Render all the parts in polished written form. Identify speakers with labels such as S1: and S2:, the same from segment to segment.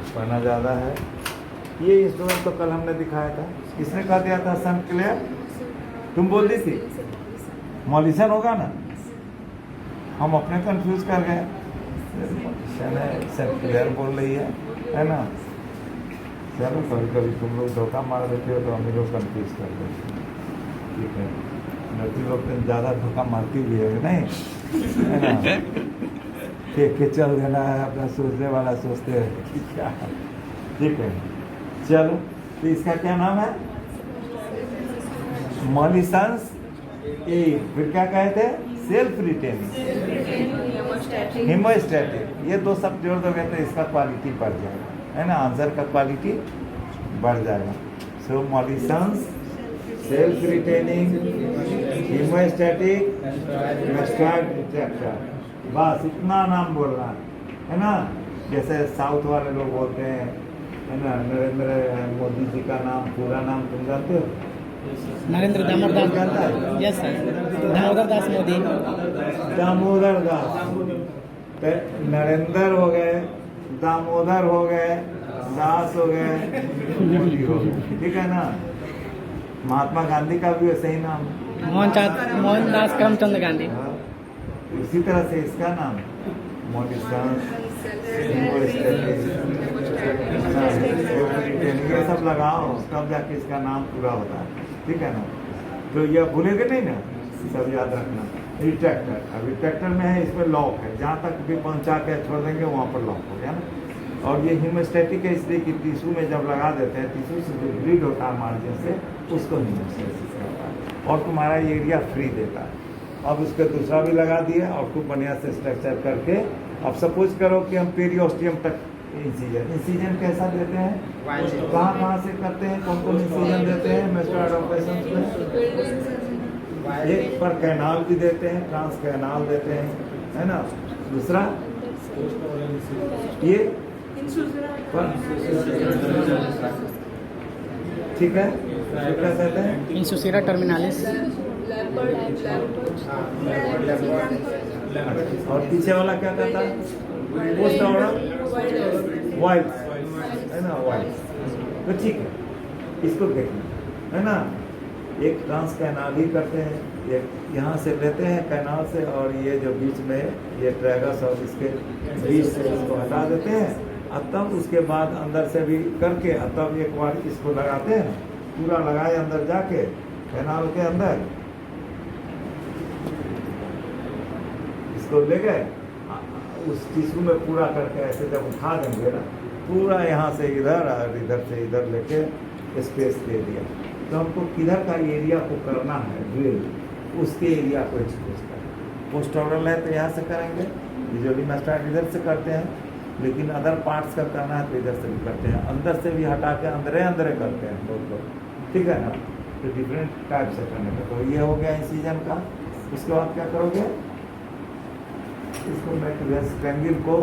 S1: पढ़ना ज़्यादा है। ये इंस्ट्रूमेंट तो कल हमने दिखाया था, किसने कहा दिया था? सन क्लियर, तुम बोल दी थी। मॉलिसन होगा ना, हम अपने कंफ्यूज कर गए। सन क्लियर बोल रही है ना। चलो कभी कभी तुम लोग धोखा मार देते हो तो हम लोग कंफ्यूज कर देते हैं। ठीक है, लड़की लोग तो ज़्यादा धोखा मारती भी है नहीं, है ना। देख के चल देना है, अपना सोचने वाला सोचते हैं कि क्या। ठीक है, चलो तो इसका क्या नाम है? मॉलिसंस ए। फिर क्या कहे थे? Self retaining, hemostatic. ये दो सब जोड़ दोगे तो इसका क्वालिटी बढ़ जाएगा, है ना, आंसर का क्वालिटी बढ़ जाएगा। सो मॉलिसंस, सेल्फ रिटेनिंग, हिमोस्टैटिक, मेस्ट्राइड रिट्रैक्टर। बस इतना नाम बोलना है ना। जैसे साउथ वाले लोग बोलते हैं, है ना, नरेंद्र मोदी जी का नाम, पूरा नाम तुम जानते हो?
S2: नरेंद्र दामोदर दास। Yes sir, Damodar Das Modi.
S1: दामोदर दास। नरेंद्र हो गए, दामोदर हो गए, दास हो गए, मोदी हो गए। ठीक है ना। महात्मा गांधी का भी वैसे ही नाम,
S2: मोहनदास करमचंद गांधी।
S1: इसी तरह से इसका नाम मॉलिसंस, ये सब लगाओ तब जाके इसका नाम पूरा होता है। ठीक है ना। तो ये भूलेंगे नहीं ना, सब याद रखना। रिट्रैक्टर, अब रिट्रैक्टर में है, इसमें लॉक है, जहाँ तक भी पहुँचा के छोड़ देंगे वहाँ पर लॉक हो गया ना। और ये हिमोस्टैटिक है इसलिए कि टिश्यू में जब लगा देते हैं, टिश्यू से जो ब्लीड होता है मार्जिन से, उसको हिमोस्टैसिस करता है और तुम्हारा ये एरिया फ्री देता है। अब उसके दूसरा भी लगा दिया और खूब बढ़िया से स्ट्रक्चर करके। अब सपोज करो कि हम पेरियोस्टियम तक इंसीजन कैसा देते हैं, कहाँ से करते हैं, कौन कौन इंसीजन देते हैं मेस्टॉइड ऑपरेशन में? एक पर कैनाल भी देते हैं, ट्रांस कैनाल देते हैं, है ना। दूसरा ये ठीक है, क्या कहते हैं?
S2: इंसुसिरा टर्मिनालिस।
S1: और पीछे वाला क्या कहता है? पोस्ट वाइट, है ना, वाइट। तो ठीक है, इसको देखना है ना। एक ट्रांस कैनाल ही करते हैं, एक यहाँ से लेते हैं कैनाल से, और ये जो बीच में ये ट्रैगस और इसके बीच से इसको हटा देते हैं, और तब उसके बाद अंदर से भी करके, और तब एक बार इसको लगाते हैं, पूरा लगाए अंदर जाके कैनाल के अंदर, इसको ले गए उस टिश्यू में पूरा करके ऐसे जब उठा देंगे ना, पूरा यहाँ से इधर और इधर से इधर लेके स्पेस दे दिया। तो हमको किधर का एरिया को करना है ड्रिल, उसके एरिया को एक्सपोज करें। पोस्टोरल है तो यहाँ से करेंगे, यूजुअली मेस्टॉइड इधर से करते हैं, लेकिन अदर पार्ट्स का करना है तो इधर से भी करते हैं, अंदर से भी हटा के अंदरे अंदरे करते हैं बहुत लोग। ठीक है ना। तो डिफरेंट टाइप से करने का। तो ये हो गया इंसीजन का। उसके बाद क्या करोगे? इसको ट्रायंगल को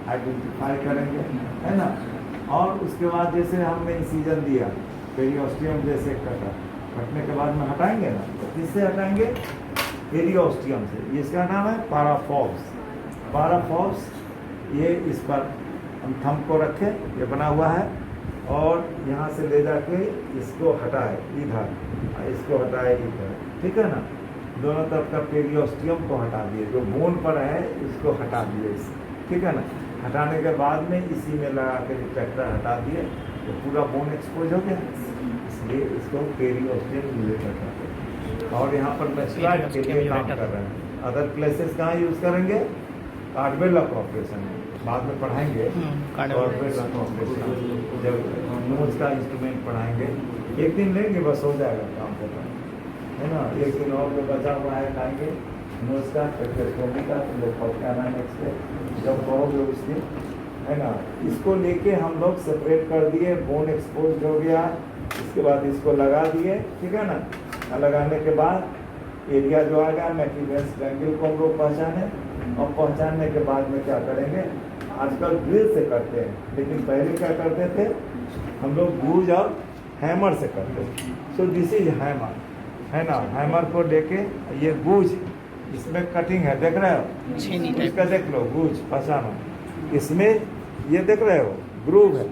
S1: आइडेंटिफाई करेंगे, है ना। और उसके बाद जैसे हमने इंसीजन दिया, पेरियोस्टियम जैसे कटा, कटने के बाद में हटाएंगे ना, तो किससे हटाएंगे? पेरियोस्टियम से। इसका नाम है पाराफॉर्स। पाराफॉर्स, ये इस पर हम थंब को रखे, ये बना हुआ है, और यहाँ से ले जाके इसको हटाए इधर, इसको हटाए इधर। ठीक है ना। दोनों तरफ का पेरियोस्टियम को हटा दिए, जो बोन पर है इसको हटा दिए इस। ठीक है ना। हटाने के बाद में इसी में लगा के रिट्रैक्टर हटा दिए, तो पूरा बोन एक्सपोज हो गया, इसलिए इसको पेरियोस्टियम रिलेटर कहते हैं। और यहाँ पर मेस्टॉइड के लिए काम कर रहे हैं। अदर प्लेसेस कहाँ यूज़ करेंगे? कार्डवेलक ऑपरेशन में बाद में पढ़ाएंगे। कार्डवेलक ऑपरेशन जब नोज का इंस्ट्रूमेंट पढ़ाएंगे, एक दिन लेंगे बस हो जाएगा काम होता है ना। एक दिन और जो बचा हुआ है खाएंगे नोज का, ट्रेकोस्टोमी का, तो लोग पढ़ना नेक्स्ट डे जब कहोगे उस दिन, है ना। इसको लेके हम लोग सेपरेट कर दिए, बोन एक्सपोज हो गया, इसके बाद इसको लगा दिए। ठीक है ना। लगाने के बाद एरिया जो आ गया मैक्यूलेंस ट्रायंगल को हम लोग पहचाने, और पहचानने के बाद में क्या करेंगे? आजकल ड्रिल से करते हैं, लेकिन पहले क्या करते थे हम लोग? गूज और हैमर से करते थे। सो दिस इज हैमर, है ना। हैमर को लेके ये गूज, इसमें कटिंग है, देख रहे हो? इसका देख लो, गूज पहचानो। इसमें ये देख रहे हो ग्रूव है।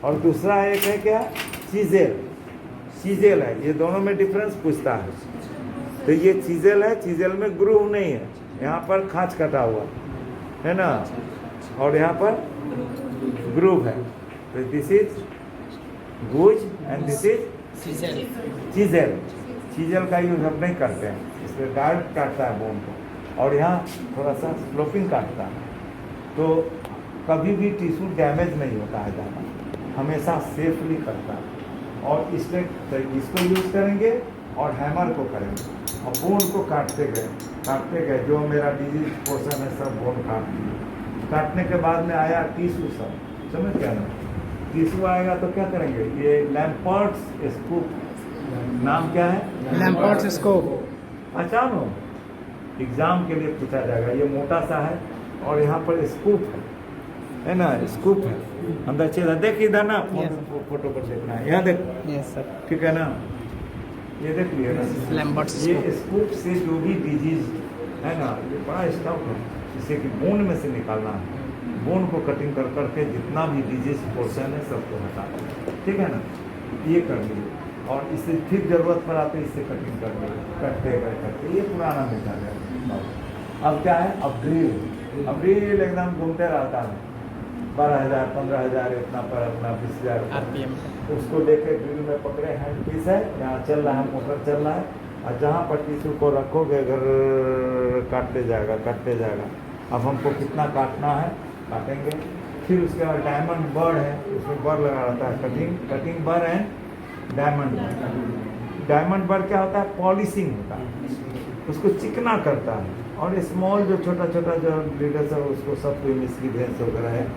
S1: और दूसरा एक है क्या, चीजेल, चीजेल है। ये दोनों में डिफरेंस पूछता है। तो ये चीजेल है, चीजेल में ग्रूव नहीं है, यहाँ पर खांच कटा हुआ है ना, और यहाँ पर ग्रूव है। तो दिस इज गुज एंड दिस इज चीजेल। चीजेल का यूज हम नहीं करते हैं, इसमें डायरेक्ट काटता है बोन को, और यहाँ थोड़ा सा स्लोपिंग काटता है। तो कभी भी टिश्यू डैमेज नहीं होता है ज़्यादा, हमेशा सेफली करता है। और इसको यूज़ करेंगे और हैमर को करेंगे, और बोन को काटते गए, जो मेरा डिजीज पोर्शन है सब बोन काट दिए। काटने के बाद में आया टिश्यू, सब समझ क्या ना, टिश्यू आएगा तो क्या करेंगे, ये लैम्पर्ट्स स्कूप, नाम क्या है,
S2: लैम्पर्ट्स स्कोप।
S1: पहचानो, एग्जाम के लिए पूछा जाएगा। ये मोटा सा है और यहाँ पर स्कूप है ना, स्कूप है अंदर छेद। देख इधर ना, फोटो पर देखना है, यहाँ देख,
S2: यस सर।
S1: ठीक है ना, ये देख लिया ना,
S2: लैम्पर्ट्स
S1: ये स्कूप से जो भी डिजीज है ना, ये बड़ा स्टफ है, जिससे कि बोन में से निकालना है। बोन को कटिंग कर करके जितना भी डिजीज पोर्शन है सबको हटा दें, ठीक है ना, ये कर लीजिए। और इससे फिर जरूरत पर आते इससे कटिंग कर लीजिए, करते ये पुराना मेथड है। अब क्या है, अब ड्रिल एकदम घूमते रहता है, 12,000 15,000 इतना पर अपना 20,000
S2: RPM।
S1: उसको लेके ड्रिल में पकड़े, हैंड पीस है, यहाँ चल रहा है, मोटर चल रहा है, और जहाँ पर टिश्यू को रखोगे घर काटते जाएगा। अब हमको कितना काटना है काटेंगे। फिर उसके बाद डायमंड बर्ड है, उसमें बर्ड लगा रहता है, cutting bird and diamond bird क्या होता है, पॉलिशिंग होता है, उसको चिकना करता है। और स्मॉल जो छोटा जो ब्लीडर्स है उसको सब कोई मिस्की भेंस वगैरह है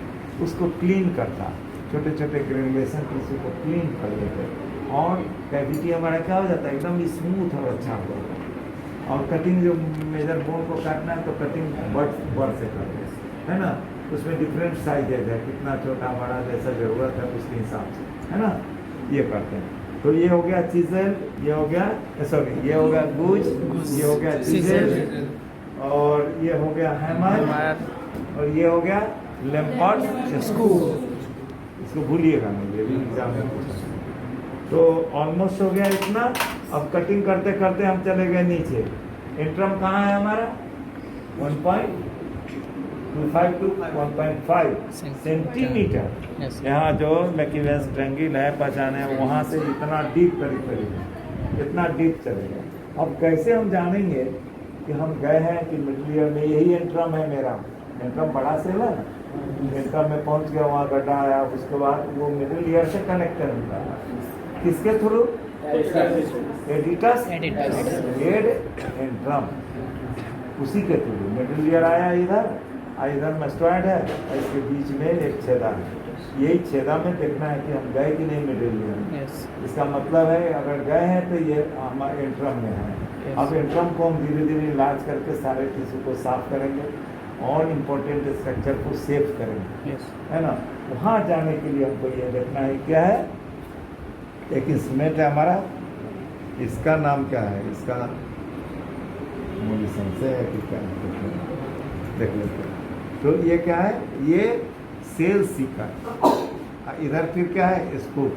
S1: उसको क्लीन करता है, छोटे ग्रेनुलेशन टिश्यू को क्लीन कर लेते हैं, और कैविटी हमारा क्या हो जाता है, एकदम स्मूथ और अच्छा हो जाता है। और कटिंग जो मेजर बोन को काटना है तो कटिंग बर्ड से करते हैं, है ना, उसमें डिफरेंट साइजेज है, कितना छोटा बड़ा जैसा ज़रूरत है उसके हिसाब से, है ना, ये करते हैं। तो ये हो गया चीजेल, ये हो गया ये हो गया गुज, ये हो गया चीजेल, और ये हो गया हैमर, और ये हो गया लैम्पर्ट्स स्कूप। इसको भूलिएगा नहीं, ये भी एग्जाम में पूछा। तो ऑलमोस्ट हो गया इतना। अब कटिंग करते करते हम चले गए नीचे। इंट्रम कहाँ है हमारा, 1.25 to 1.5 सेंटीमीटर। यहाँ जो मैकीवेंस ट्रायंगल है पहचाने है, वहाँ से इतना डीप करीब इतना डीप चलेगा। अब कैसे हम जानेंगे कि हम गए हैं कि मिडिल ईयर में, यही एंट्रम है मेरा, एंट्रम बड़ा सेल है ना, एंट्रम में पहुँच गया, वहाँ गड्ढा आया, उसके बाद वो मिडिल ईयर से कनेक्टेड होता है, किसके थ्रू, एडिटस हेड एंट्रम, उसी के थ्रू मिडिल ईयर आया इधर मेस्टॉइड है, और इसके बीच में एक छेदा है। यही छेदा में देखना है कि हम गए कि नहीं मिडिल ईयर में। इसका मतलब है अगर गए हैं तो ये हमारे एंट्रम में है। अब एंट्रम को हम धीरे धीरे इलाज करके सारे टिश्यू को साफ करेंगे और इम्पोर्टेंट स्ट्रक्चर को सेव करेंगे, है ना। वहाँ जाने के लिए हमको ये देखना है क्या है, एक इंस्ट्रूमेंट है हमारा, इसका नाम क्या है, इसका मोलिसन से है कि क्या है, देख लेते हैं। तो ये क्या है, ये सेल सीकर, इधर फिर क्या है, स्कूप,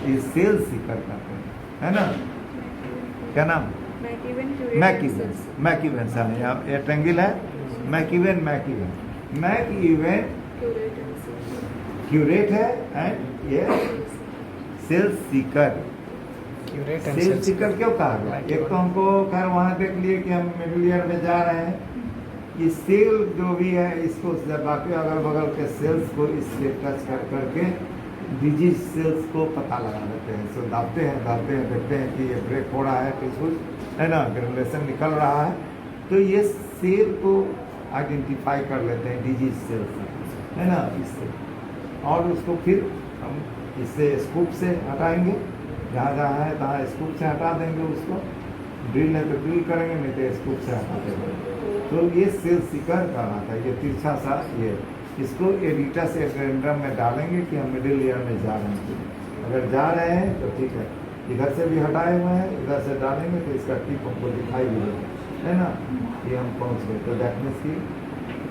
S1: ये सेल सीकर कहते हैं, है ना, क्या नाम, मैकीवेंस है, ये ट्रायंगल है, मैकीवेन क्यूरेट है, एंड ये सेल सीकर। सेल सीकर क्यों कहा गया, एक तो हमको खैर वहाँ देख लिए कि हम मिडिल ईयर में जा रहे हैं, ये सेल जो भी है इसको बाकी अगल बगल के सेल्स को इससे टच कर करके डिजीज सेल्स को पता लगा लेते हैं। सो दाबते हैं देखते हैं कि ये ब्रेक हो रहा है, कुछ है ना, ग्रेनुलेशन निकल रहा है, तो ये सेल को आइडेंटिफाई कर लेते हैं डिजीज सेल्स, है ना, इससे। और उसको फिर हम इससे स्कूप से हटाएंगे, जहाँ है तहाँ स्कूप से हटा देंगे उसको, ड्रिल है तो ड्रिल करेंगे, नहीं तो स्कूप से हटा देंगे। तो ये सेल सीकर कहलाता है, ये तिरछा सा, ये इसको एडिटस एंट्रम में डालेंगे कि हम मिडिल ईयर में जा रहे हैं। अगर जा रहे हैं तो ठीक है, इधर से भी हटाए हुए हैं, इधर से डालेंगे तो इसका टिप हमको दिखाई देगा, है ना, ये हम पहुँच गए। तो दैट मीन्स की,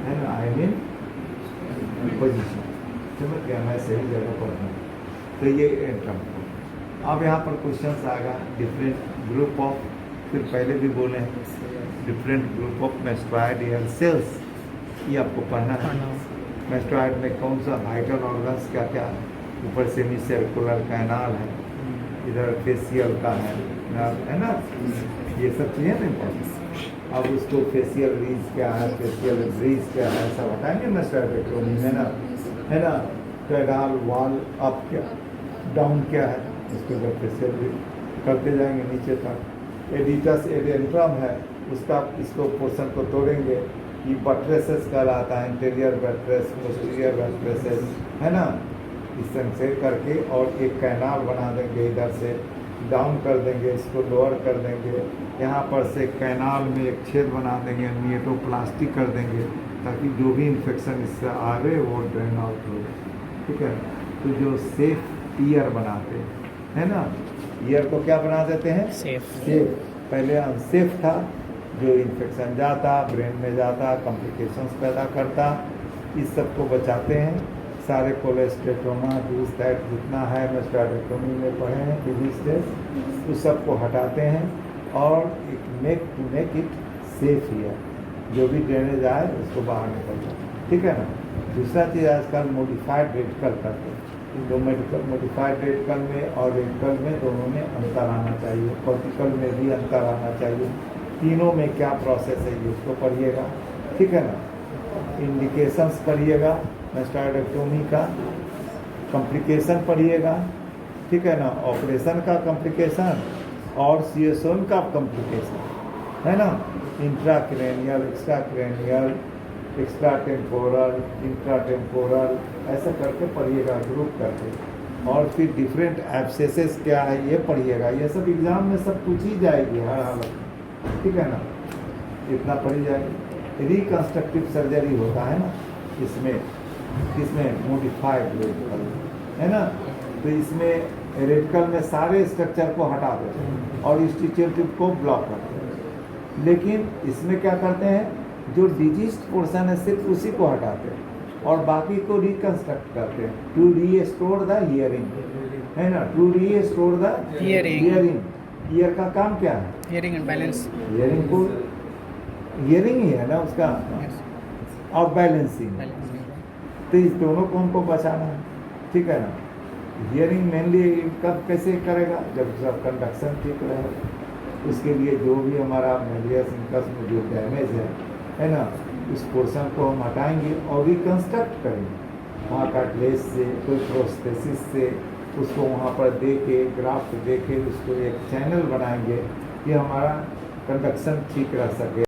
S1: है ना, आई मीन पोजिशन, समझ गया, मैं सही जगह पर हूँ। तो ये एंट्रम। अब यहाँ पर क्वेश्चन आएगा डिफरेंट ग्रुप ऑफ, फिर पहले भी बोले हैं डिफरेंट ग्रुप ऑफ मेस्ट्रॉइड हेयर सेल्स, ये आपको पढ़ना है। मेस्ट्रॉइड में कौन सा वाइटल ऑर्गन्स क्या क्या, ऊपर सेमी सर्कुलर कैनाल है, इधर फेशियल का है ना, ये सब चीज़ें नहीं। अब उसको फेशियल रीज क्या है, फेशियल ब्रीज क्या है, सब हटाएंगे मेस्ट्रॉइड में ना, है ना। कैनाल वॉल अप क्या, डाउन क्या है, उसको जब फेशियल करते जाएंगे नीचे तक। एडिटस एडेंट्रम है, उसका इसको पोर्शन को तोड़ेंगे, ये बट्रेसेस कहलाता है, इंटीरियर बट्रेस, पोस्टीरियर बट्रेसेस, है ना। इस तरह से करके और एक कैनाल बना देंगे, इधर से डाउन कर देंगे, इसको लोअर कर देंगे, यहाँ पर से कैनाल में एक छेद बना देंगे, नियोटोप्लास्टिक कर देंगे, ताकि जो भी इन्फेक्शन इससे आ रहे वो ड्रेन आउट हो, ठीक है। तो जो सेफ ईयर बनाते हैं ना, ईयर को क्या बना देते हैं,
S2: सेफ।
S1: पहले अनसेफ था, जो इन्फेक्शन जाता, ब्रेन में जाता, कॉम्प्लिकेशंस पैदा करता, इस सब को बचाते हैं। सारे कोलेस्टेटोमा दिस दैट जितना है मेस्ट्रॉइडेक्टोमी में पढ़े हैं डिजीज टेस्ट, उस सब को हटाते हैं और एक मेक इट सेफ ही है, जो भी ड्रेनेज आए उसको बाहर निकल जाए, ठीक है ना। दूसरा चीज़ आजकल मॉडिफाइड रेडिकल करते हैं, तो मेडिकल मॉडिफाइड रेडिकल में और रेडिकल में दोनों में अंतर आना चाहिए, कॉर्टिकल में भी अंतर आना चाहिए, तीनों में क्या प्रोसेस है ये उसको पढ़िएगा, ठीक है ना। इंडिकेशंस पढ़िएगा मेस्ट्रॉइडेक्टोमी का, कॉम्प्लिकेशन पढ़िएगा, ठीक है ना, ऑपरेशन का कॉम्प्लिकेशन और सीएसओन का कॉम्प्लिकेशन, है ना। Intracranial, extracranial, extra temporal, intra temporal, ऐसा करके पढ़िएगा ग्रुप करके। और फिर डिफरेंट एब्सेसेस क्या है ये पढ़िएगा, ये सब एग्जाम में सब पूछ ही जाएगी हर हालत, ठीक है ना, इतना पढ़ी जाएगी। रिकन्स्ट्रक्टिव सर्जरी होता है ना इसमें मॉडिफाइड रेडिकल, है ना। तो इसमें रेडिकल में सारे स्ट्रक्चर को हटा देते हैं और इंस्टीट्यूटिव को ब्लॉक करते हैं, लेकिन इसमें क्या करते हैं, जो डिजीज्ड पोर्शन है सिर्फ उसी को हटाते हैं और बाकी को रिकन्स्ट्रक्ट करते हैं, टू रीस्टोर द हियरिंग, है ना, to restore the hearing. Ear का काम क्या है,
S2: हियरिंग एंड बैलेंस,
S1: हियरिंग ही है ना उसका, और बैलेंसिंग। तो इस दोनों को हमको बचाना है, ठीक है ना। हियरिंग मेनली कब कैसे करेगा, जब सब कंडक्शन ठीक रहे, उसके लिए जो भी हमारा मेलियस इंकस में जो डैमेज है ना, उस पोर्शन को हम हटाएंगे और रिकन्स्ट्रक्ट करेंगे वहाँ कार्टिलेज से, कोई प्रोस्थेसिस से, उसको वहाँ पर दे के ग्राफ्ट दे के उसको एक चैनल बनाएंगे कि हमारा कंडक्शन ठीक रह सके।